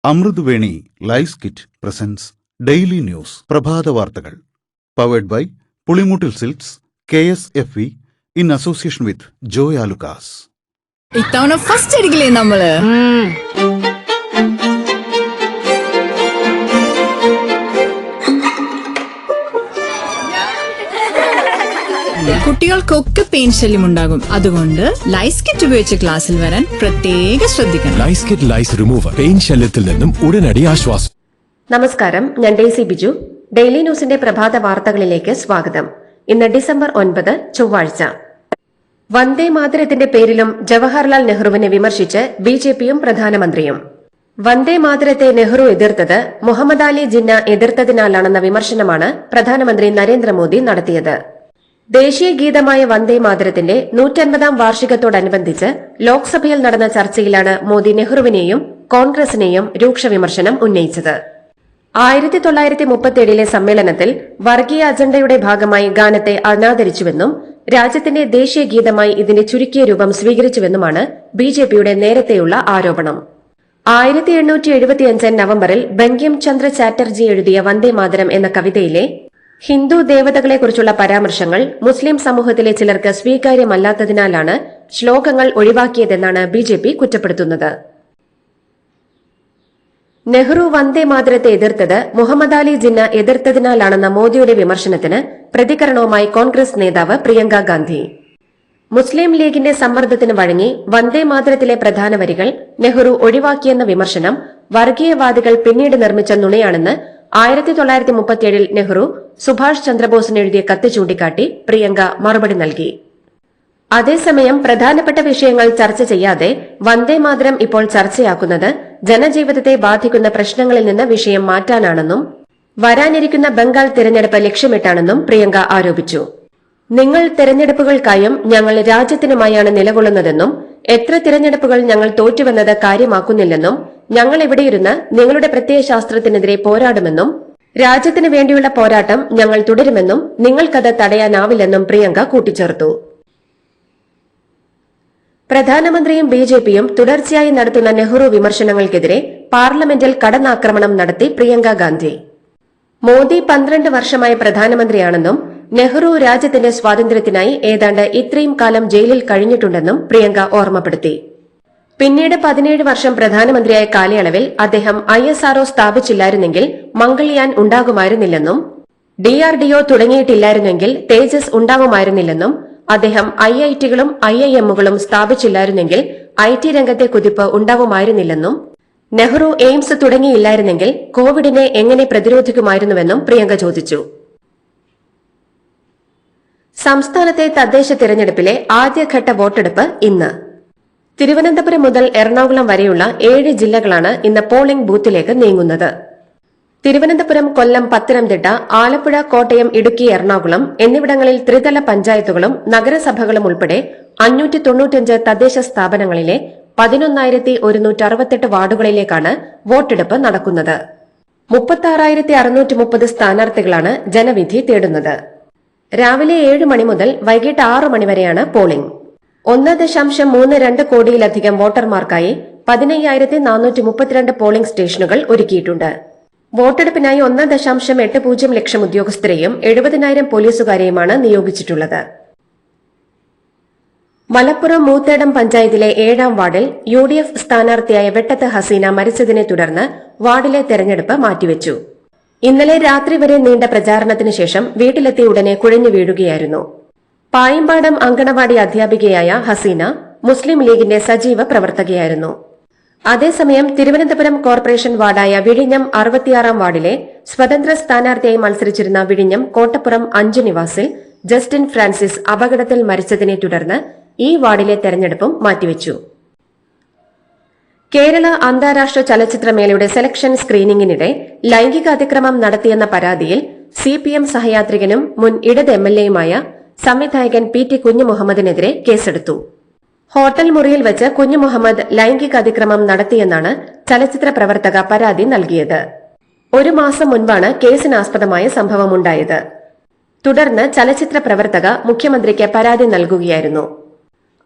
അമൃതവേണി ലൈസ് കിറ്റ് presents daily news പ്രഭാത വാർത്തകൾ powered by Pulimoottil silks KSFE in association with Joy Alukkas. ഇത്തവണ ഫസ്റ്റ് അടിക്കില്ലേ നമ്മള്? കുട്ടികൾക്കൊക്കെ പെയിൻ ശല്യം ഉണ്ടാകും. അതുകൊണ്ട് ലൈസ് കിറ്റ് ഉപയോഗിച്ച് ക്ലാസ്സിൽ വരാൻ പ്രത്യേക ശ്രദ്ധിക്കണം. ലൈസ് കിറ്റ് ലൈസ് റിമൂവർ പെയിൻ ശല്യത്തിൽ നിന്നും ഉടനടി ആശ്വാസം. നമസ്കാരം, ഞാൻ ഡെയ്സി ബിജു. ഡെയിലി ന്യൂസിന്റെ പ്രഭാത വാർത്തകളിലേക്ക് സ്വാഗതം. ഇന്ന് ഡിസംബർ 9 ചൊവ്വാഴ്ച. വന്ദേ മാതരത്തിന്റെ പേരിലും ജവഹർലാൽ നെഹ്റുവിനെ വിമർശിച്ച് BJPയും പ്രധാനമന്ത്രിയും. വന്ദേ മാതരത്തെ നെഹ്റു എതിർത്തത് മുഹമ്മദ് അലി ജിന്ന എതിർത്തതിനാലാണെന്ന വിമർശനമാണ് പ്രധാനമന്ത്രി നരേന്ദ്രമോദി നടത്തിയത്. ദേശീയ ഗീതമായ വന്ദേ മാതരത്തിന്റെ 150ാം വാർഷികത്തോടനുബന്ധിച്ച് ലോക്സഭയിൽ നടന്ന ചർച്ചയിലാണ് മോദി നെഹ്റുവിനെയും കോൺഗ്രസിനെയും രൂക്ഷ വിമർശനം ഉന്നയിച്ചത്. 1937 സമ്മേളനത്തിൽ വർഗീയ അജണ്ടയുടെ ഭാഗമായി ഗാനത്തെ അനാദരിച്ചുവെന്നും രാജ്യത്തിന്റെ ദേശീയ ഗീതമായി ഇതിന്റെ ചുരുക്കിയ രൂപം സ്വീകരിച്ചുവെന്നുമാണ് BJPയുടെ നേരത്തെയുള്ള ആരോപണം. 1875 നവംബറിൽ ബങ്കിം ചന്ദ്ര ചാറ്റർജി എഴുതിയ വന്ദേ മാതരം എന്ന കവിതയിലെ ഹിന്ദു ദേവതകളെക്കുറിച്ചുള്ള പരാമർശങ്ങൾ മുസ്ലിം സമൂഹത്തിലെ ചിലർക്ക് സ്വീകാര്യമല്ലാത്തതിനാലാണ് ശ്ലോകങ്ങൾ ഒഴിവാക്കിയതെന്നാണ് BJP കുറ്റപ്പെടുത്തുന്നത്. നെഹ്റു വന്ദേ മാതരത്തെ എതിർത്തത് മുഹമ്മദ് അലി ജിന്ന എതിർത്തതിനാലാണെന്ന മോദിയുടെ വിമർശനത്തിന് പ്രതികരണവുമായി കോൺഗ്രസ് നേതാവ് പ്രിയങ്ക ഗാന്ധി. മുസ്ലിം ലീഗിന്റെ സമ്മർദ്ദത്തിന് വഴങ്ങി വന്ദേ മാതരത്തിലെ പ്രധാന വരികൾ നെഹ്റു ഒഴിവാക്കിയെന്ന വിമർശനം വർഗീയവാദികൾ പിന്നീട് നിർമ്മിച്ച നുണയാണെന്ന് 1937 നെഹ്റു സുഭാഷ് ചന്ദ്രബോസിന് എഴുതിയ കത്ത് ചൂണ്ടിക്കാട്ടി പ്രിയങ്ക മറുപടി നൽകി. അതേസമയം പ്രധാനപ്പെട്ട വിഷയങ്ങൾ ചർച്ച ചെയ്യാതെ വന്ദേ മാതരം ഇപ്പോൾ ചർച്ചയാക്കുന്നത് ജനജീവിതത്തെ ബാധിക്കുന്ന പ്രശ്നങ്ങളിൽ നിന്ന് വിഷയം മാറ്റാനാണെന്നും വരാനിരിക്കുന്ന ബംഗാൾ തിരഞ്ഞെടുപ്പ് ലക്ഷ്യമിട്ടാണെന്നും പ്രിയങ്ക ആരോപിച്ചു. നിങ്ങൾ തിരഞ്ഞെടുപ്പുകൾക്കായും ഞങ്ങൾ രാജ്യത്തിനുമായാണ് നിലകൊള്ളുന്നതെന്നും എത്ര തിരഞ്ഞെടുപ്പുകൾ ഞങ്ങൾ തോറ്റുവെന്നത് കാര്യമാക്കുന്നില്ലെന്നും ഞങ്ങൾ ഇവിടെയിരുന്ന് നിങ്ങളുടെ പ്രത്യയശാസ്ത്രത്തിനെതിരെ പോരാടുമെന്നും രാജ്യത്തിന് വേണ്ടിയുള്ള പോരാട്ടം ഞങ്ങൾ തുടരുമെന്നും നിങ്ങൾക്കത് തടയാനാവില്ലെന്നും പ്രിയങ്ക കൂട്ടിച്ചേർത്തു. പ്രധാനമന്ത്രിയും BJPയും തുടർച്ചയായി നടത്തുന്ന നെഹ്റു വിമർശനങ്ങൾക്കെതിരെ പാർലമെന്റിൽ കടന്നാക്രമണം നടത്തി പ്രിയങ്ക ഗാന്ധി. മോദി 12 വർഷമായി പ്രധാനമന്ത്രിയാണെന്നും നെഹ്റു രാജ്യത്തിന്റെ സ്വാതന്ത്ര്യത്തിനായി ഏതാണ്ട് ഇത്രയും കാലം ജയിലിൽ കഴിഞ്ഞിട്ടുണ്ടെന്നും പ്രിയങ്ക ഓർമ്മപ്പെടുത്തി. പിന്നീട് 17 വർഷം പ്രധാനമന്ത്രിയായ കാലയളവിൽ അദ്ദേഹം ISRO സ്ഥാപിച്ചില്ലായിരുന്നെങ്കിൽ മംഗൾയാൻ ഉണ്ടാകുമായിരുന്നില്ലെന്നും DRDO തുടങ്ങിയിട്ടില്ലായിരുന്നെങ്കിൽ തേജസ് ഉണ്ടാകുമായിരുന്നില്ലെന്നും അദ്ദേഹം IITകളും IIMകളും സ്ഥാപിച്ചില്ലായിരുന്നെങ്കിൽ IT രംഗത്തെ കുതിപ്പ് ഉണ്ടാവുമായിരുന്നില്ലെന്നും നെഹ്റു എയിംസ് തുടങ്ങിയില്ലായിരുന്നെങ്കിൽ കോവിഡിനെ എങ്ങനെ പ്രതിരോധിക്കുമായിരുന്നുവെന്നും പ്രിയങ്ക ചോദിച്ചു. സംസ്ഥാനത്തെ തദ്ദേശ തിരഞ്ഞെടുപ്പിലെ ആദ്യഘട്ട വോട്ടെടുപ്പ് ഇന്ന്. തിരുവനന്തപുരം മുതൽ എറണാകുളം വരെയുള്ള 7 ജില്ലകളാണ് ഇന്ന് പോളിംഗ് ബൂത്തിലേക്ക് നീങ്ങുന്നത്. തിരുവനന്തപുരം, കൊല്ലം, പത്തനംതിട്ട, ആലപ്പുഴ, കോട്ടയം, ഇടുക്കി, എറണാകുളം എന്നിവിടങ്ങളിൽ ത്രിതല പഞ്ചായത്തുകളും നഗരസഭകളും ഉൾപ്പെടെ 595 തദ്ദേശ സ്ഥാപനങ്ങളിലെ 11,168 വാർഡുകളിലേക്കാണ് വോട്ടെടുപ്പ് നടക്കുന്നത്. 36,630 സ്ഥാനാർത്ഥികളാണ് ജനവിധി തേടുന്നത്. രാവിലെ 7 മണി മുതൽ വൈകിട്ട് 6 മണി വരെയാണ് പോളിംഗ്. 1.32 കോടിയിലധികം വോട്ടർമാർക്കായി 15,432 പോളിംഗ് സ്റ്റേഷനുകൾ ഒരുക്കിയിട്ടുണ്ട്. വോട്ടെടുപ്പിനായി 1.80 ലക്ഷം ഉദ്യോഗസ്ഥരെയും 70,000 പോലീസുകാരെയുമാണ് നിയോഗിച്ചിട്ടുള്ളത്. മലപ്പുറം മൂത്തേടം പഞ്ചായത്തിലെ 7ാം വാർഡിൽ UDF സ്ഥാനാർത്ഥിയായ വെട്ടത്ത് ഹസീന മരിച്ചതിനെ തുടർന്ന് വാർഡിലെ തെരഞ്ഞെടുപ്പ് മാറ്റിവെച്ചു. ഇന്നലെ രാത്രി വരെ നീണ്ട പ്രചാരണത്തിന് ശേഷം വീട്ടിലെത്തിയ ഉടനെ കുഴഞ്ഞു വീഴുകയായിരുന്നു. പായിമ്പാടം അങ്കണവാടി അധ്യാപികയായ ഹസീന മുസ്ലിം ലീഗിന്റെ സജീവ പ്രവർത്തകയായിരുന്നു. അതേസമയം തിരുവനന്തപുരം കോർപ്പറേഷൻ വാർഡായ വിഴിഞ്ഞം 66ാം വാർഡിലെ സ്വതന്ത്ര സ്ഥാനാർത്ഥിയായി മത്സരിച്ചിരുന്ന വിഴിഞ്ഞം കോട്ടപ്പുറം 5 നിവാസിൽ ജസ്റ്റിൻ ഫ്രാൻസിസ് അപകടത്തിൽ മരിച്ചതിനെ തുടർന്ന് ഈ വാർഡിലെ തെരഞ്ഞെടുപ്പും മാറ്റിവെച്ചു. കേരള അന്താരാഷ്ട്ര ചലച്ചിത്രമേളയുടെ സെലക്ഷൻ സ്ക്രീനിംഗിനിടെ ലൈംഗിക അതിക്രമം നടത്തിയെന്ന പരാതിയിൽ CPM സഹയാത്രികനും മുൻ ഇടത് MLAയുമായ സംവിധായകൻ PT കുഞ്ഞുമുഹമ്മദിനെതിരെ കേസെടുത്തു. ഹോട്ടൽ മുറിയിൽ വെച്ച് കുഞ്ഞുമുഹമ്മദ് ലൈംഗിക അതിക്രമം നടത്തിയെന്നാണ് ചലച്ചിത്ര പ്രവർത്തക പരാതി നൽകിയത്. 1 മാസം മുൻപാണ് കേസിനാസ്പദമായ സംഭവമുണ്ടായത്. തുടർന്ന് ചലച്ചിത്ര പ്രവർത്തക മുഖ്യമന്ത്രിക്ക് പരാതി നൽകുകയായിരുന്നു.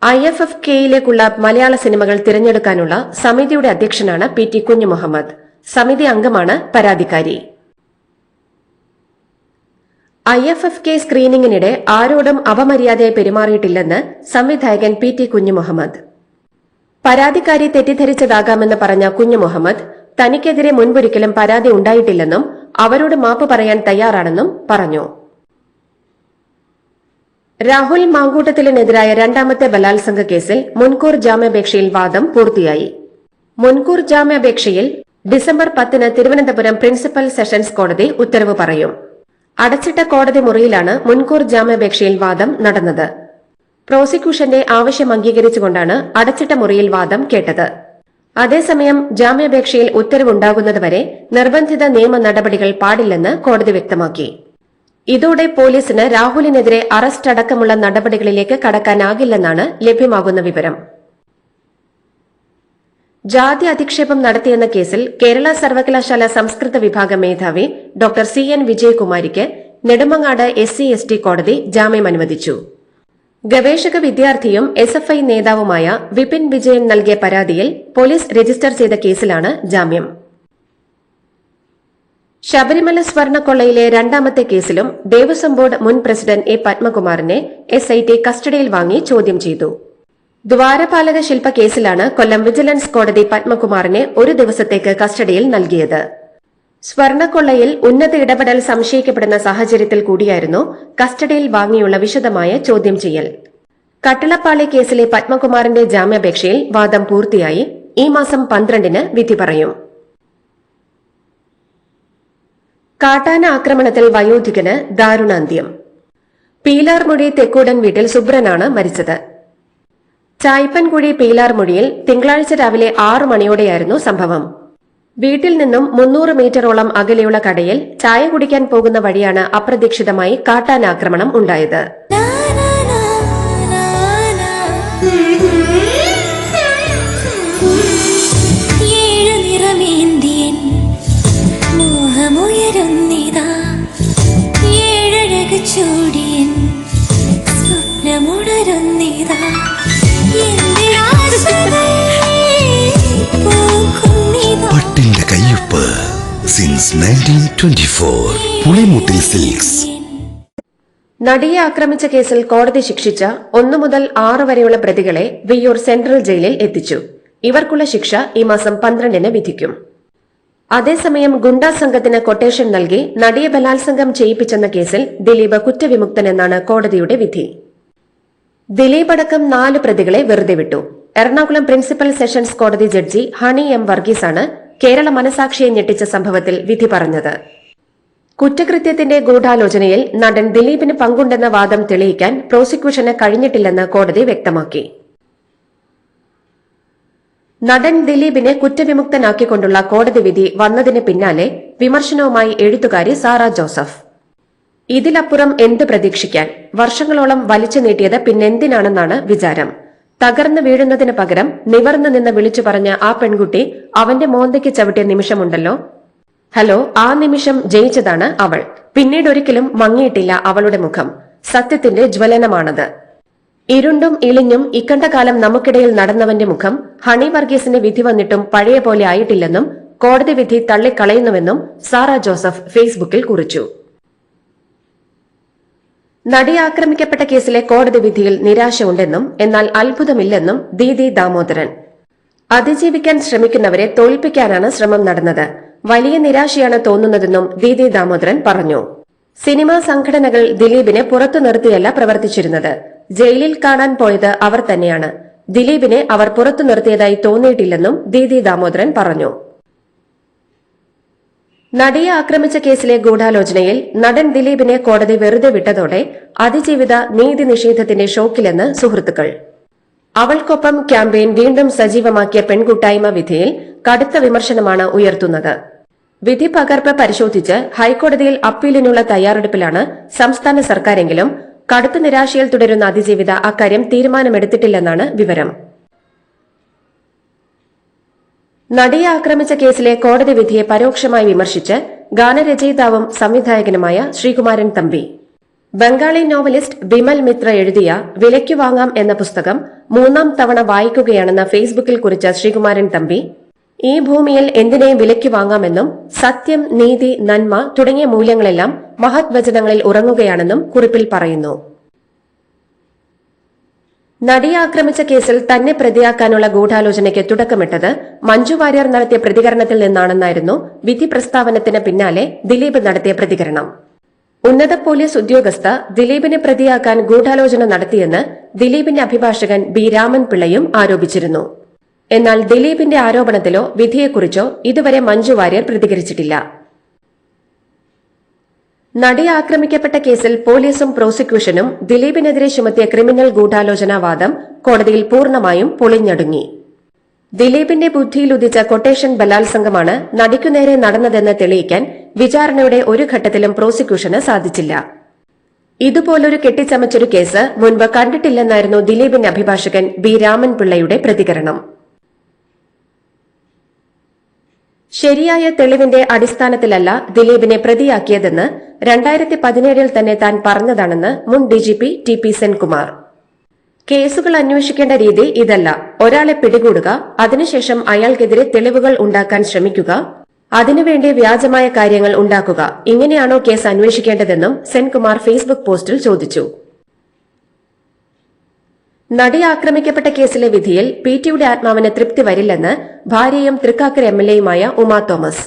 IFFK യിലേക്കുള്ള മലയാള സിനിമകൾ തിരഞ്ഞെടുക്കാനുള്ള സമിതിയുടെ അധ്യക്ഷനാണ് PT കുഞ്ഞുമുഹമ്മദ്. സമിതി അംഗമാണ് പരാതിക്കാരി. IFFK സ്ക്രീനിംഗിനിടെ ആരോടും അപമര്യാദയായി പെരുമാറിയിട്ടില്ലെന്ന് സംവിധായകൻ PT കുഞ്ഞുമുഹമ്മദ്. പരാതിക്കാരി തെറ്റിദ്ധരിച്ചതാകാമെന്ന് പറഞ്ഞ കുഞ്ഞുമുഹമ്മദ് തനിക്കെതിരെ മുൻപൊരിക്കലും പരാതി ഉണ്ടായിട്ടില്ലെന്നും അവരോട് മാപ്പ് പറയാൻ തയ്യാറാണെന്നും പറഞ്ഞു. രാഹുൽ മാങ്കൂട്ടത്തിലിനെതിരായ രണ്ടാമത്തെ ബലാത്സംഗ കേസിൽ മുൻകൂർ ജാമ്യാപേക്ഷയിൽ വാദം പൂർത്തിയായി. മുൻകൂർ ജാമ്യാപേക്ഷയിൽ ഡിസംബർ 10 തിരുവനന്തപുരം പ്രിൻസിപ്പൽ സെഷൻസ് കോടതി ഉത്തരവ് പറയും. അടച്ചിട്ട കോടതി മുറിയിലാണ് മുൻകൂർ ജാമ്യാപേക്ഷയിൽ വാദം നടന്നത്. പ്രോസിക്യൂഷന്റെ ആവശ്യം അംഗീകരിച്ചുകൊണ്ടാണ് അടച്ചിട്ട മുറിയിൽ വാദം കേട്ടത്. അതേസമയം ജാമ്യാപേക്ഷയിൽ ഉത്തരവുണ്ടാകുന്നതുവരെ നിർബന്ധിത നിയമ നടപടികൾ പാടില്ലെന്ന് കോടതി വ്യക്തമാക്കി. ഇതോടെ പോലീസിന് രാഹുലിനെതിരെ അറസ്റ്റ് അടക്കമുള്ള നടപടികളിലേക്ക് കടക്കാനാകില്ലെന്നാണ് ലഭ്യമാകുന്ന വിവരം. ജാതി അധിക്ഷേപം നടത്തിയെന്ന കേസിൽ കേരള സർവകലാശാല സംസ്കൃത വിഭാഗ മേധാവി ഡോക്ടർ CN വിജയകുമാരിക്ക് നെടുമങ്ങാട് SC/ST കോടതി ജാമ്യം അനുവദിച്ചു. ഗവേഷക വിദ്യാർത്ഥിയും SFI നേതാവുമായ വിപിൻ വിജയൻ നൽകിയ പരാതിയിൽ പോലീസ് രജിസ്റ്റർ ചെയ്ത കേസിലാണ് ജാമ്യം. ശബരിമല സ്വർണ്ണക്കൊള്ളയിലെ രണ്ടാമത്തെ കേസിലും ദേവസ്വം ബോർഡ് മുൻ പ്രസിഡന്റ് A പത്മകുമാറിനെ SIT കസ്റ്റഡിയിൽ വാങ്ങി ചോദ്യം ചെയ്തു. ദ്വാരപാലക ശില്പ കേസിലാണ് കൊല്ലം വിജിലൻസ് കോടതി പത്മകുമാറിനെ ഒരു ദിവസത്തേക്ക് കസ്റ്റഡിയിൽ നൽകിയത്. സ്വർണ്ണക്കൊള്ളയിൽ ഉന്നത ഇടപെടൽ സംശയിക്കപ്പെടുന്ന സാഹചര്യത്തിൽ കൂടിയായിരുന്നു കസ്റ്റഡിയിൽ വാങ്ങിയുള്ള വിശദമായ ചോദ്യം ചെയ്യൽ. കട്ടിളപ്പാളി കേസിലെ പത്മകുമാറിന്റെ ജാമ്യാപേക്ഷയിൽ വാദം പൂർത്തിയായി. ഈ മാസം 12-ന് വിധി പറയും. കാട്ടാന ആക്രമണത്തിൽ വയോധികന് ദാരുണാന്ത്യം. പീലാർമുഴി തെക്കൂടൻ വീട്ടിൽ സുബ്രനാണ് മരിച്ചത്. ചായ്പൻകുഴി പീലാർമുഴിയിൽ തിങ്കളാഴ്ച രാവിലെ 6 മണിയോടെയായിരുന്നു സംഭവം. വീട്ടിൽ നിന്നും 300 മീറ്ററോളം അകലെയുള്ള കടയിൽ ചായ കുടിക്കാൻ പോകുന്ന വഴിയാണ് അപ്രതീക്ഷിതമായി കാട്ടാനാക്രമണം ഉണ്ടായത്. പട്ടിന്റെ കയ്യൊപ്പ് സിൻസ് 1924 പുളിമുട്ടിൽ സിൽക്സ്. നടിയെ ആക്രമിച്ച കേസിൽ കോടതി ശിക്ഷിച്ച 1 മുതൽ 6 വരെയുള്ള പ്രതികളെ വിയ്യൂർ സെൻട്രൽ ജയിലിൽ എത്തിച്ചു. ഇവർക്കുള്ള ശിക്ഷ ഈ മാസം 12-ന് വിധിക്കും. അതേസമയം ഗുണ്ടാ സംഘത്തിന് കൊട്ടേഷൻ നൽകി നടിയെ ബലാത്സംഗം ചെയ്യിപ്പിച്ചെന്ന കേസിൽ ദിലീപ് കുറ്റവിമുക്തനെന്നാണ് കോടതിയുടെ വിധി. ദിലീപ് അടക്കം 4 പ്രതികളെ വെറുതെ വിട്ടു. എറണാകുളം പ്രിൻസിപ്പൽ സെഷൻസ് കോടതി ജഡ്ജി ഹണി M വർഗീസാണ് കേരള മനസാക്ഷിയെ ഞെട്ടിച്ച സംഭവത്തിൽ വിധി പറഞ്ഞത്. കുറ്റകൃത്യത്തിന്റെ ഗൂഢാലോചനയിൽ നടൻ ദിലീപിന് പങ്കുണ്ടെന്ന വാദം തെളിയിക്കാൻ പ്രോസിക്യൂഷന് കഴിഞ്ഞിട്ടില്ലെന്ന് കോടതി വ്യക്തമാക്കി. നടൻ ദിലീപിനെ കുറ്റവിമുക്തനാക്കിക്കൊണ്ടുള്ള കോടതി വിധി വന്നതിന് പിന്നാലെ വിമർശനവുമായി എഴുത്തുകാരി സാറ ജോസഫ്. ഇതിലപ്പുറം എന്ത് പ്രതീക്ഷിക്കാൻ? വർഷങ്ങളോളം വലിച്ചു നീട്ടിയത് പിന്നെന്തിനാണെന്നാണ് വിചാരം. തകർന്നു വീഴുന്നതിന് പകരം നിവർന്നു നിന്ന് വിളിച്ചു പറഞ്ഞ ആ പെൺകുട്ടി അവന്റെ മോന്തയ്ക്ക് ചവിട്ടിയ നിമിഷമുണ്ടല്ലോ. ഹലോ, ആ നിമിഷം ജയിച്ചതാണ് അവൾ. പിന്നീടൊരിക്കലും മങ്ങിയിട്ടില്ല അവളുടെ മുഖം. സത്യത്തിന്റെ ജ്വലനമാണത്. ഇരുണ്ടും ഇളിഞ്ഞും ഇക്കണ്ട കാലം നമുക്കിടയിൽ നടന്നവന്റെ മുഖം ഹണി വർഗീസിന്റെ വിധി വന്നിട്ടും പഴയ പോലെ ആയിട്ടില്ലെന്നും കോടതി വിധി തള്ളിക്കളയുന്നുവെന്നും സാറ ജോസഫ് ഫേസ്ബുക്കിൽ കുറിച്ചു. നടി ആക്രമിക്കപ്പെട്ട കേസിലെ കോടതി വിധിയിൽ നിരാശയുണ്ടെന്നും എന്നാൽ അത്ഭുതമില്ലെന്നും ദീദി ദാമോദരൻ. അതിജീവിക്കാൻ ശ്രമിക്കുന്നവരെ തോൽപ്പിക്കാനാണ് ശ്രമം നടന്നത്. വലിയ നിരാശയാണ് തോന്നുന്നതെന്നും ദീദി ദാമോദരൻ പറഞ്ഞു. സിനിമാ സംഘടനകൾ ദിലീപിനെ പുറത്തു നിർത്തിയല്ല പ്രവർത്തിച്ചിരുന്നത്. ജയിലിൽ കാണാൻ പോയത് അവർ തന്നെയാണ്. ദിലീപിനെ അവർ പുറത്തു നിർത്തിയതായി തോന്നിയിട്ടില്ലെന്നും ദീദി ദാമോദരൻ പറഞ്ഞു. നടിയെ ആക്രമിച്ച കേസിലെ ഗൂഢാലോചനയിൽ നടൻ ദിലീപിനെ കോടതി വെറുതെ വിട്ടതോടെ അതിജീവിത നീതി നിഷേധത്തിന്റെ ഷോക്കിലെന്ന് സുഹൃത്തുക്കൾ. അവൾക്കൊപ്പം ക്യാമ്പയിൻ വീണ്ടും സജീവമാക്കിയ പെൺകൂട്ടായ്മ വിധിയിൽ കടുത്ത വിമർശനമാണ് ഉയർത്തുന്നത്. വിധി പകർപ്പ് പരിശോധിച്ച് ഹൈക്കോടതിയിൽ അപ്പീലിനുള്ള തയ്യാറെടുപ്പിലാണ് സംസ്ഥാന സർക്കാരെങ്കിലും കടുത്ത നിരാശയിൽ തുടരുന്ന അതിജീവിത അക്കാര്യം തീരുമാനമെടുത്തിട്ടില്ലെന്നാണ് വിവരം. നടിയെ ആക്രമിച്ച കേസിലെ കോടതി വിധിയെ പരോക്ഷമായി വിമർശിച്ച് ഗാനരചയിതാവും സംവിധായകനുമായ ശ്രീകുമാരൻ തമ്പി. ബംഗാളി നോവലിസ്റ്റ് ബിമൽ മിത്ര എഴുതിയ വിലയ്ക്കു വാങ്ങാം എന്ന പുസ്തകം 3ാം തവണ വായിക്കുകയാണെന്ന ഫേസ്ബുക്കിൽ കുറിച്ച ശ്രീകുമാരൻ തമ്പി, ഈ ഭൂമിയിൽ എന്തിനേയും വിലയ്ക്ക് വാങ്ങാമെന്നും സത്യം, നീതി, നന്മ തുടങ്ങിയ മൂല്യങ്ങളെല്ലാം മഹത് വചനങ്ങളിൽ ഉറങ്ങുകയാണെന്നും കുറിപ്പിൽ പറയുന്നു. നടിയെ ആക്രമിച്ച കേസിൽ തന്നെ പ്രതിയാക്കാനുള്ള ഗൂഢാലോചനയ്ക്ക് തുടക്കമിട്ടത് മഞ്ജു വാര്യർ നടത്തിയ പ്രതികരണത്തിൽ നിന്നാണെന്നായിരുന്നു വിധി പ്രസ്താവനത്തിന് പിന്നാലെ ദിലീപ് നടത്തിയ പ്രതികരണം. ഉന്നത പോലീസ് ഉദ്യോഗസ്ഥ ദിലീപിനെ പ്രതിയാക്കാൻ ഗൂഢാലോചന നടത്തിയെന്ന് ദിലീപിന്റെ അഭിഭാഷകൻ ബി രാമൻപിള്ളയും ആരോപിച്ചിരുന്നു. എന്നാൽ ദിലീപിന്റെ ആരോപണത്തിലോ വിധിയെക്കുറിച്ചോ ഇതുവരെ മഞ്ജു വാര്യർ പ്രതികരിച്ചിട്ടില്ല. നടി ആക്രമിക്കപ്പെട്ട കേസിൽ പോലീസും പ്രോസിക്യൂഷനും ദിലീപിനെതിരെ ചുമത്തിയ ക്രിമിനൽ ഗൂഢാലോചനാ വാദം കോടതിയിൽ പൂർണ്ണമായും പൊളിഞ്ഞടുങ്ങി. ദിലീപിന്റെ ബുദ്ധിയിലുദിച്ച കൊട്ടേഷൻ ബലാത്സംഗമാണ് നടിക്കുനേരെ നടന്നതെന്ന് തെളിയിക്കാൻ വിചാരണയുടെ ഒരു ഘട്ടത്തിലും പ്രോസിക്യൂഷന് സാധിച്ചില്ല. ഇതുപോലൊരു കെട്ടിച്ചമച്ചൊരു കേസ് മുൻപ് കണ്ടിട്ടില്ലെന്നായിരുന്നു ദിലീപിന്റെ അഭിഭാഷകൻ ബി രാമൻപിള്ളയുടെ പ്രതികരണം. ശരിയായ തെളിവിന്റെ അടിസ്ഥാനത്തിലല്ല ദിലീപിനെ പ്രതിയാക്കിയതെന്ന് 2017 തന്നെ താൻ പറഞ്ഞതാണെന്ന് മുൻ ഡിജിപി ടി പി സെൻകുമാർ. കേസുകൾ അന്വേഷിക്കേണ്ട രീതി ഇതല്ല. ഒരാളെ പിടികൂടുക, അതിനുശേഷം അയാൾക്കെതിരെ തെളിവുകൾ ഉണ്ടാക്കാൻ ശ്രമിക്കുക, അതിനുവേണ്ടി വ്യാജമായ കാര്യങ്ങൾ ഉണ്ടാക്കുക, ഇങ്ങനെയാണോ കേസ് അന്വേഷിക്കേണ്ടതെന്നും സെൻകുമാർ ഫേസ്ബുക്ക് പോസ്റ്റിൽ ചോദിച്ചു. നടി ആക്രമിക്കപ്പെട്ട കേസിലെ വിധിയിൽ പിടിയുടെ ആത്മാവിന് തൃപ്തി വരില്ലെന്ന് ഭാര്യയും തൃക്കാക്കര എംഎൽഎയുമായ ഉമാ തോമസ്.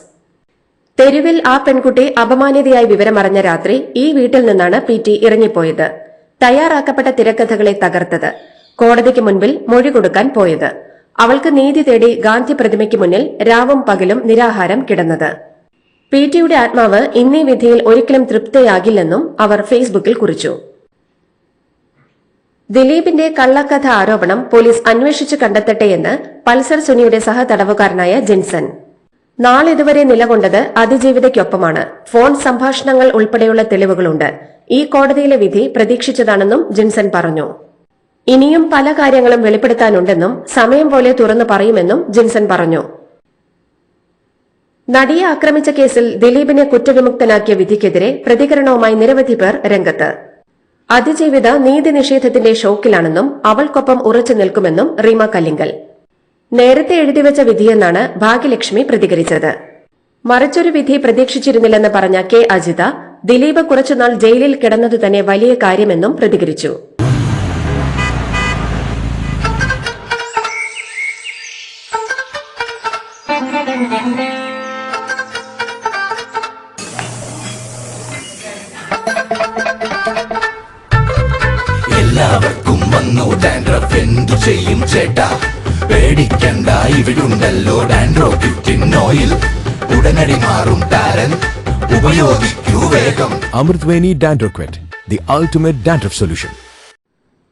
തെരുവിൽ ആ പെൺകുട്ടി അപമാനിതയായി വിവരമറിഞ്ഞ രാത്രി ഈ വീട്ടിൽ നിന്നാണ് പിടി ഇറങ്ങിപ്പോയത്. തയ്യാറാക്കപ്പെട്ട തിരക്കഥകളെ തകർത്തത്, കോടതിക്ക് മുൻപിൽ മൊഴി കൊടുക്കാൻ പോയത്, അവൾക്ക് നീതി തേടി ഗാന്ധി പ്രതിമയ്ക്ക് മുന്നിൽ രാവും പകലും നിരാഹാരം കിടന്നത്. പിടിയുടെ ആത്മാവ് ഇന്നീ വിധിയിൽ ഒരിക്കലും തൃപ്തിയാകില്ലെന്നും അവർ ഫേസ്ബുക്കിൽ കുറിച്ചു. ദിലീപിന്റെ കള്ളക്കഥ ആരോപണം പോലീസ് അന്വേഷിച്ചു കണ്ടെത്തട്ടെയെന്ന് പൾസർ സുനിയുടെ സഹതടവുകാരനായ ജിൻസൺ. നാളിതുവരെ നിലകൊണ്ടത് അതിജീവിതയ്ക്കൊപ്പമാണ്. ഫോൺ സംഭാഷണങ്ങൾ ഉൾപ്പെടെയുള്ള തെളിവുകളുണ്ട്. ഈ കോടതിയിലെ വിധി പ്രതീക്ഷിച്ചതാണെന്നും ജിൻസൺ പറഞ്ഞു. ഇനിയും പല കാര്യങ്ങളും വെളിപ്പെടുത്താനുണ്ടെന്നും സമയം പോലെ തുറന്നു പറയുമെന്നും ജിൻസൺ പറഞ്ഞു. നടിയെ ആക്രമിച്ച കേസിൽ ദിലീപിനെ കുറ്റവിമുക്തനാക്കിയ വിധിക്കെതിരെ പ്രതികരണവുമായി നിരവധി പേർ രംഗത്ത്. അതിജീവിത നീതി നിഷേധത്തിന്റെ ഷോക്കിലാണെന്നും അവൾക്കൊപ്പം ഉറച്ചു നിൽക്കുമെന്നും റീമ കല്ലിങ്കൽ. നേരത്തെ എഴുതിവെച്ച വിധിയെന്നാണ് ഭാഗ്യലക്ഷ്മി പ്രതികരിച്ചത്. മറിച്ചൊരു വിധി പ്രതീക്ഷിച്ചിരുന്നില്ലെന്ന് പറഞ്ഞ കെ അജിത, ദിലീപ് കുറച്ചുനാൾ ജയിലിൽ കിടന്നതു തന്നെ വലിയ കാര്യമെന്നും പ്രതികരിച്ചു. എല്ലാവർക്കും വന്നു ഡാൻഡ്രഫ്, എന്തു ചെയ്യും ചേട്ടാ? പേടിക്കണ്ട, ഇവിടുണ്ടല്ലോ ഡാൻഡ്രോഫിറ്റിൻ ഓയിൽ. ഉടനടി മാറും താരൻ, ഉപയോഗിക്കൂ വേഗം. Amritveni Dandroquit, the ultimate dandruff solution.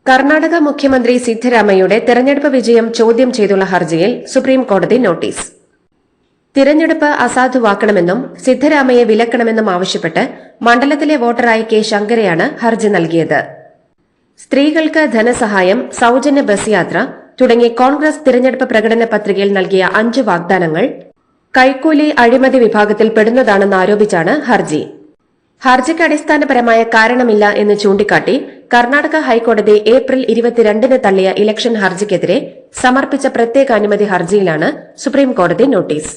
Karnataka മുഖ്യമന്ത്രി സിദ്ധരാമയ്യയുടെ തെരഞ്ഞെടുപ്പ് വിജയം ചോദ്യം ചെയ്തുള്ള ഹർജിയിൽ സുപ്രീം കോടതി നോട്ടീസ്. തിരഞ്ഞെടുപ്പ് അസാധുവാക്കണമെന്നും സിദ്ധരാമയ്യെ വിലക്കണമെന്നും ആവശ്യപ്പെട്ട് മണ്ഡലത്തിലെ വോട്ടറായ കെ ശങ്കരയാണ് ഹർജി നൽകിയത്. സ്ത്രീകൾക്ക് ധനസഹായം, സൌജന്യ ബസ് യാത്ര തുടങ്ങി കോൺഗ്രസ് തിരഞ്ഞെടുപ്പ് പ്രകടന പത്രികയിൽ നൽകിയ 5 വാഗ്ദാനങ്ങൾ കൈക്കൂലി അഴിമതി വിഭാഗത്തിൽ പെടുന്നതാണെന്ന് ആരോപിച്ചാണ് ഹർജി. ഹർജിക്ക് അടിസ്ഥാനപരമായ കാരണമില്ല എന്ന് ചൂണ്ടിക്കാട്ടി കർണാടക ഹൈക്കോടതി ഏപ്രിൽ 22 തള്ളിയ ഇലക്ഷൻ ഹർജിക്കെതിരെ സമർപ്പിച്ച പ്രത്യേക അനുമതി ഹർജിയിലാണ് സുപ്രീം കോടതി notice.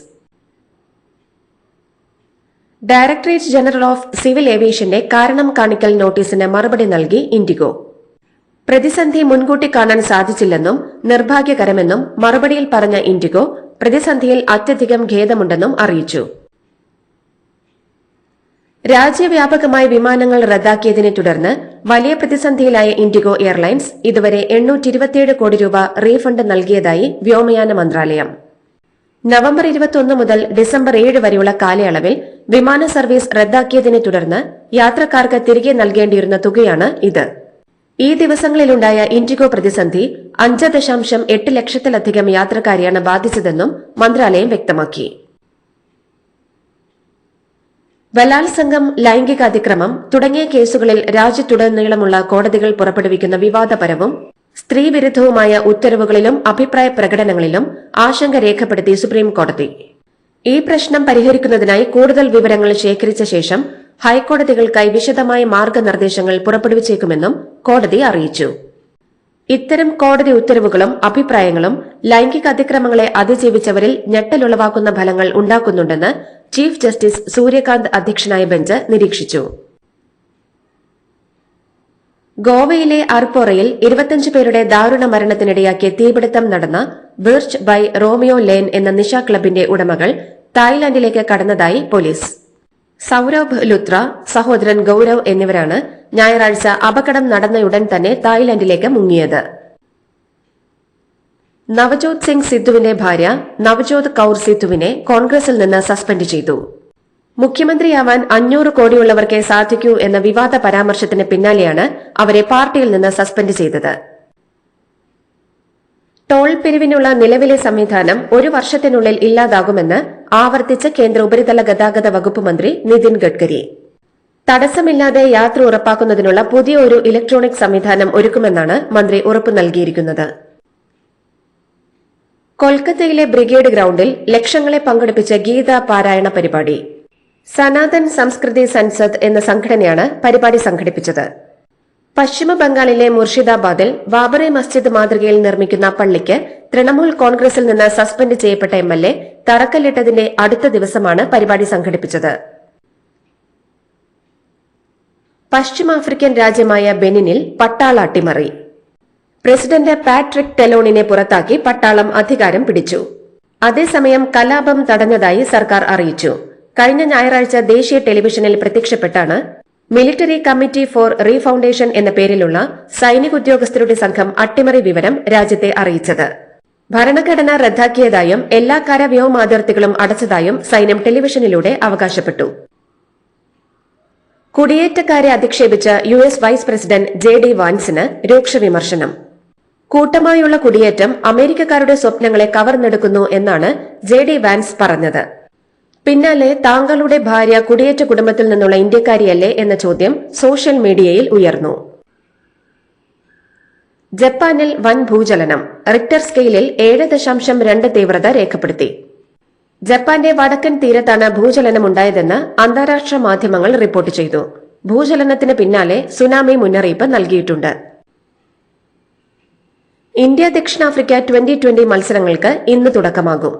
Directorate general of civil ഏവിയേഷന്റെ കാരണം കാണിക്കൽ നോട്ടീസിന് മറുപടി നൽകി ഇൻഡിഗോ. പ്രതിസന്ധി മുൻകൂട്ടി കാണാൻ സാധിച്ചില്ലെന്നും നിർഭാഗ്യകരമെന്നും മറുപടിയിൽ പറഞ്ഞ ഇൻഡിഗോ പ്രതിസന്ധിയിൽ അത്യധികം ഖേദമുണ്ടെന്നും അറിയിച്ചു. രാജ്യവ്യാപകമായി വിമാനങ്ങൾ റദ്ദാക്കിയതിനെ തുടർന്ന് വലിയ പ്രതിസന്ധിയിലായ ഇൻഡിഗോ എയർലൈൻസ് ഇതുവരെ 827 കോടി രൂപ റീഫണ്ട് നൽകിയതായി വ്യോമയാന മന്ത്രാലയം. നവംബർ 21 മുതൽ ഡിസംബർ 7 വരെയുള്ള കാലയളവിൽ വിമാന സർവീസ് റദ്ദാക്കിയതിനെ തുടർന്ന് യാത്രക്കാർക്ക് തിരികെ നൽകേണ്ടിയിരുന്ന തുകയാണ് ഇത്. ഈ ദിവസങ്ങളിലുണ്ടായ ഇൻഡിഗോ പ്രതിസന്ധി 5.8 ലക്ഷത്തിലധികം യാത്രക്കാരെയാണ് ബാധിച്ചതെന്നും മന്ത്രാലയം വ്യക്തമാക്കി. ബലാത്സംഗം, ലൈംഗിക അതിക്രമം തുടങ്ങിയ കേസുകളിൽ രാജ്യത്തുടനീളമുള്ള കോടതികൾ പുറപ്പെടുവിക്കുന്ന വിവാദപരവും സ്ത്രീവിരുദ്ധവുമായ ഉത്തരവുകളിലും അഭിപ്രായ പ്രകടനങ്ങളിലും ആശങ്ക രേഖപ്പെടുത്തി സുപ്രീം കോടതി. ഈ പ്രശ്നം പരിഹരിക്കുന്നതിനായി കൂടുതൽ വിവരങ്ങൾ ശേഖരിച്ച ശേഷം ഹൈക്കോടതികൾക്കായി വിശദമായ മാർഗനിർദ്ദേശങ്ങൾ പുറപ്പെടുവിച്ചേക്കുമെന്നും കോടതി അറിയിച്ചു. ഇത്തരം കോടതി ഉത്തരവുകളും അഭിപ്രായങ്ങളും ലൈംഗിക അതിക്രമങ്ങളെ അതിജീവിച്ചവരിൽ ഞെട്ടലുളവാക്കുന്ന ഫലങ്ങൾ ഉണ്ടാക്കുന്നുണ്ടെന്ന് ചീഫ് ജസ്റ്റിസ് സൂര്യകാന്ത് അധ്യക്ഷനായ ബെഞ്ച് നിരീക്ഷിച്ചു. ഗോവയിലെ അർപ്പോറയിൽ 25 പേരുടെ ദാരുണ മരണത്തിനിടയാക്കിയ തീപിടുത്തം നടന്ന ബിർച്ച് ബൈ റോമിയോ ലേൻ എന്ന നിശാ ക്ലബിന്റെ ഉടമകൾ തായ്ലാന്റിലേക്ക് കടന്നതായി പോലീസ്. സൌരഭ് ലുത്ര, സഹോദരൻ ഗൌരവ് എന്നിവരാണ് ഞായറാഴ്ച അപകടം നടന്നയുടൻ തന്നെ തായ്ലാന്റിലേക്ക് മുങ്ങിയത്. നവജോത് സിംഗ് സിദ്ധുവിന്റെ ഭാര്യ നവജോത് കൌർ സിദ്ധുവിനെ കോൺഗ്രസിൽ നിന്ന് സസ്പെൻഡ് ചെയ്തു. മുഖ്യമന്ത്രിയാവാൻ 500 കോടിയുള്ളവർക്കേ സാധിക്കൂ എന്ന വിവാദ പരാമർശത്തിന് പിന്നാലെയാണ് അവരെ പാർട്ടിയിൽ നിന്ന് സസ്പെൻഡ് ചെയ്തത്. ടോൾ പിരിവിനുള്ള നിലവിലെ സംവിധാനം 1 വർഷത്തിനുള്ളിൽ ഇല്ലാതാകുമെന്ന് ആവർത്തിച്ച് കേന്ദ്ര ഉപരിതല ഗതാഗത വകുപ്പ് മന്ത്രി നിതിൻ ഗഡ്കരി. തടസ്സമില്ലാതെ യാത്ര ഉറപ്പാക്കുന്നതിനുള്ള പുതിയ ഒരു ഇലക്ട്രോണിക് സംവിധാനം ഒരുക്കുമെന്നാണ് മന്ത്രി ഉറപ്പു നൽകിയിരിക്കുന്നത്. കൊൽക്കത്തയിലെ ബ്രിഗേഡ് ഗ്രൌണ്ടിൽ ലക്ഷങ്ങളെ പങ്കെടുപ്പിച്ച ഗീതാ പാരായണ പരിപാടി. സനാതൻ സംസ്കൃതി സൻസദ് എന്ന സംഘടനയാണ് പരിപാടി സംഘടിപ്പിച്ചത്. പശ്ചിമ ബംഗാളിലെ മുർഷിദാബാദിൽ ബാബറി മസ്ജിദ് മാതൃകയിൽ നിർമ്മിക്കുന്ന പള്ളിക്ക് തൃണമൂൽ കോൺഗ്രസിൽ നിന്ന് സസ്പെൻഡ് ചെയ്യപ്പെട്ട MLA തറക്കല്ലിട്ടതിന്റെ അടുത്ത ദിവസമാണ് പരിപാടി സംഘടിപ്പിച്ചത്. പശ്ചിമാഫ്രിക്കൻ രാജ്യമായ ബെനിനിൽ പട്ടാള അട്ടിമറി. പ്രസിഡന്റ് പാട്രിക് ടെലോണിനെ പുറത്താക്കി പട്ടാളം അധികാരം പിടിച്ചു. അതേസമയം കലാപം തടഞ്ഞതായി സർക്കാർ അറിയിച്ചു. കഴിഞ്ഞ ഞായറാഴ്ച ദേശീയ ടെലിവിഷനിൽ പ്രത്യക്ഷപ്പെട്ടാണ് മിലിറ്ററി കമ്മിറ്റി ഫോർ റീഫൌണ്ടേഷൻ എന്ന പേരിലുള്ള സൈനിക ഉദ്യോഗസ്ഥരുടെ സംഘം അട്ടിമറി വിവരം രാജ്യത്തെ അറിയിച്ചത്. ഭരണഘടന റദ്ദാക്കിയതായും എല്ലാ കരവ്യോമ അതിർത്തികളും അടച്ചതായും സൈന്യം ടെലിവിഷനിലൂടെ അവകാശപ്പെട്ടു. കുടിയേറ്റക്കാരെ അധിക്ഷേപിച്ച US വൈസ് പ്രസിഡന്റ് JD വാൻസിന് രൂക്ഷ വിമർശനം. കൂട്ടമായുള്ള കുടിയേറ്റം അമേരിക്കക്കാരുടെ സ്വപ്നങ്ങളെ കവർന്നെടുക്കുന്നു എന്നാണ് JD വാൻസ് പറഞ്ഞത്. പിന്നാലെ താങ്കളുടെ ഭാര്യ കുടിയേറ്റ കുടുംബത്തിൽ നിന്നുള്ള ഇന്ത്യക്കാരിയല്ലേ എന്ന ചോദ്യം സോഷ്യൽ മീഡിയയിൽ ഉയർന്നു. ജപ്പാനിൽ വൻ ഭൂചലനം. റിക്ടർ സ്കെയിലിൽ 7.2 തീവ്രത രേഖപ്പെടുത്തി. ജപ്പാന്റെ വടക്കൻ തീരത്താണ് ഭൂചലനമുണ്ടായതെന്ന് അന്താരാഷ്ട്ര മാധ്യമങ്ങൾ റിപ്പോർട്ട് ചെയ്തു. ഭൂചലനത്തിന് പിന്നാലെ സുനാമി മുന്നറിയിപ്പ് നൽകിയിട്ടുണ്ട്. ഇന്ത്യ ദക്ഷിണാഫ്രിക്ക 2020 മത്സരങ്ങൾക്ക് ഇന്ന് തുടക്കമാകും.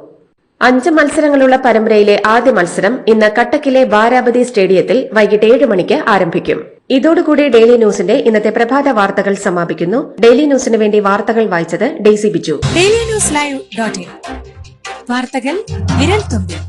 5 മത്സരങ്ങളുള്ള പരമ്പരയിലെ ആദ്യ മത്സരം ഇന്ന് കട്ടക്കിലെ ബാരാബതി സ്റ്റേഡിയത്തിൽ വൈകിട്ട് 7 മണിക്ക് ആരംഭിക്കും. ഇതോടുകൂടി ഡെയിലി ന്യൂസിന്റെ ഇന്നത്തെ പ്രഭാത വാർത്തകൾ സമാപിക്കുന്നു. ഡെയിലി ന്യൂസിന് വേണ്ടി വാർത്തകൾ വായിച്ചത് ഡെയ്സി ബിജു. ഡെയിലി ന്യൂസ് ലൈവ്.in വാർത്തകൾ വിരൽ തുമ്പിൽ.